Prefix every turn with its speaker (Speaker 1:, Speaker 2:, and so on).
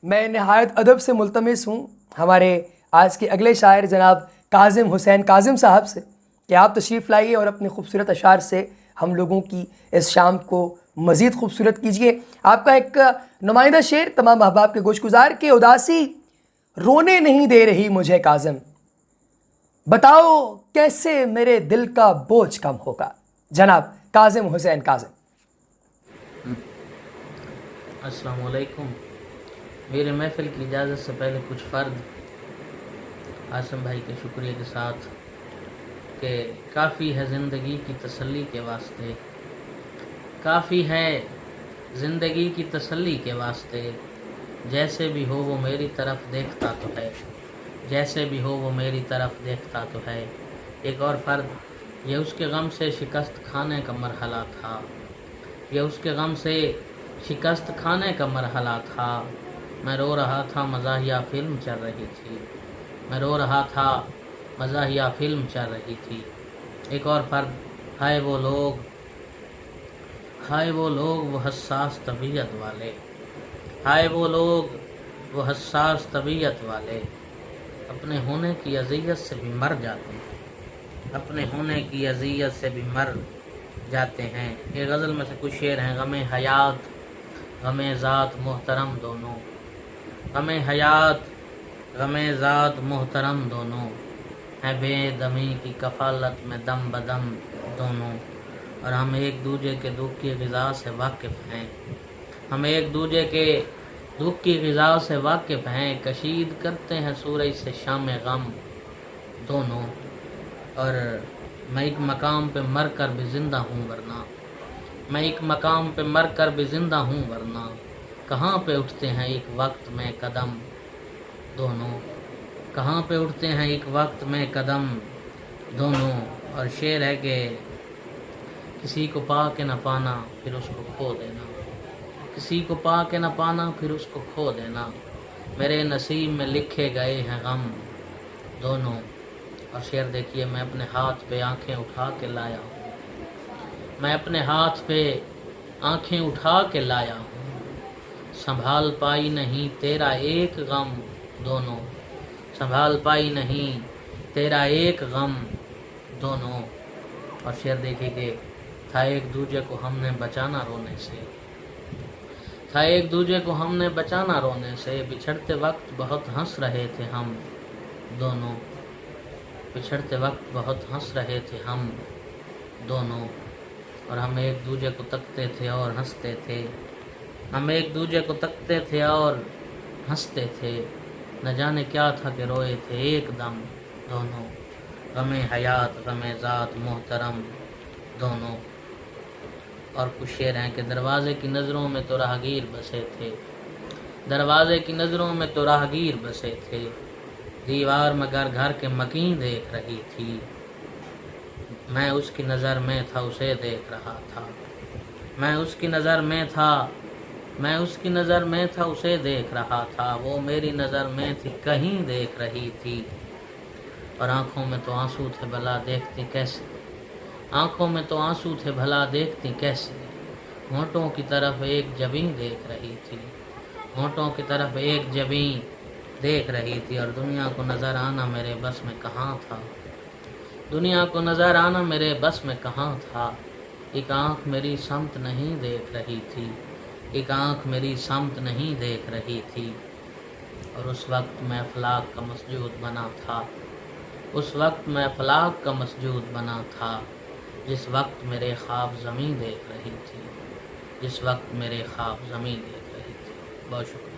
Speaker 1: میں نہایت ادب سے ملتمس ہوں ہمارے آج کے اگلے شاعر جناب کاظم حسین کاظم صاحب سے کہ آپ تشریف لائیے اور اپنے خوبصورت اشعار سے ہم لوگوں کی اس شام کو مزید خوبصورت کیجیے۔ آپ کا ایک نمائندہ شعر تمام احباب کے گوش گزار کے اداسی رونے نہیں دے رہی مجھے کاظم، بتاؤ کیسے میرے دل کا بوجھ کم ہوگا۔ جناب کاظم حسین کاظم۔
Speaker 2: السلام علیکم۔ میرے محفل کی اجازت سے پہلے کچھ فرد عاصم بھائی کے شکریہ کے ساتھ کہ کافی ہے زندگی کی تسلی کے واسطے، کافی ہے زندگی کی تسلی کے واسطے، جیسے بھی ہو وہ میری طرف دیکھتا تو ہے، جیسے بھی ہو وہ میری طرف دیکھتا تو ہے۔ ایک اور فرد، یہ اس کے غم سے شکست کھانے کا مرحلہ تھا، یہ اس کے غم سے شکست کھانے کا مرحلہ تھا، میں رو رہا تھا مزاحیہ فلم چل رہی تھی، میں رو رہا تھا مزاحیہ فلم چل رہی تھی۔ ایک اور فرد، ہائے وہ لوگ، ہائے وہ لوگ وہ حساس طبیعت والے، ہائے وہ لوگ وہ حساس طبیعت والے، اپنے ہونے کی اذیت سے بھی مر جاتے ہیں، اپنے ہونے کی اذیت سے بھی مر جاتے ہیں۔ یہ غزل میں سے کچھ شعر ہیں۔ غم حیات غم ذات محترم دونوں، غم حیات غم ذات محترم دونوں، ہیں بے دمی کی کفالت میں دم بدم دونوں، اور ہم ایک دوسرے کے دکھ کی غذا سے واقف ہیں، ہم ایک دوسرے کے دکھ کی غذا سے واقف ہیں، کشید کرتے ہیں سورج سے شام غم دونوں، اور میں ایک مقام پہ مر کر بھی زندہ ہوں ورنہ، میں ایک مقام پہ مر کر بھی زندہ ہوں ورنہ، کہاں پہ اٹھتے ہیں ایک وقت میں قدم دونوں، کہاں پہ اٹھتے ہیں ایک وقت میں قدم دونوں۔ اور شعر ہے کہ کسی کو پا کے نہ پانا پھر اس کو کھو دینا، کسی کو پا کے نہ پانا پھر اس کو کھو دینا، میرے نصیب میں لکھے گئے ہیں غم دونوں۔ اور شعر دیکھیے، میں اپنے ہاتھ پہ آنکھیں اٹھا کے لایا ہوں، میں اپنے ہاتھ پہ آنکھیں اٹھا کے لایا ہوں، سنبھال پائی نہیں تیرا ایک غم دونوں، سنبھال پائی نہیں تیرا ایک غم دونوں۔ اور شعر دیکھیے کہ تھا ایک دوسرے کو ہم نے بچانا رونے سے، تھا ایک دوسرے کو ہم نے بچانا رونے سے، بچھڑتے وقت بہت ہنس رہے تھے ہم دونوں، بچھڑتے وقت بہت ہنس رہے تھے ہم دونوں، اور ہم ایک دوسرے کو تکتے تھے اور ہنستے تھے، ہم ایک دوسرے کو تکتے تھے اور ہنستے تھے، نہ جانے کیا تھا کہ روئے تھے ایک دم دونوں، غم حیات غم ذات محترم دونوں۔ اور کچھ شعر ہیں کہ دروازے کی نظروں میں تو راہگیر بسے تھے، دروازے کی نظروں میں تو راہگیر بسے تھے، دیوار مگر گھر کے مکین دیکھ رہی تھی، میں اس کی نظر میں تھا اسے دیکھ رہا تھا، میں اس کی نظر میں تھا، میں اس کی نظر میں تھا اسے دیکھ رہا تھا، وہ میری نظر میں تھی کہیں دیکھ رہی تھی، اور آنکھوں میں تو آنسو تھے بھلا دیکھتی کیسے، آنکھوں میں تو آنسو تھے بھلا دیکھتی کیسے، ہونٹوں کی طرف ایک جبیں دیکھ رہی تھی، ہونٹوں کی طرف ایک جبیں دیکھ رہی تھی، اور دنیا کو نظر آنا میرے بس میں کہاں تھا، دنیا کو نظر آنا میرے بس میں کہاں تھا، ایک آنکھ میری سمت نہیں دیکھ رہی تھی، ایک آنکھ میری سمت نہیں دیکھ رہی تھی، اور اس وقت میں افلاک کا مسجود بنا تھا، اس وقت میں افلاک کا مسجود بنا تھا، جس وقت میرے خواب زمین دیکھ رہی تھی، جس وقت میرے خواب زمین دیکھ رہی تھی۔ بہت شکریہ۔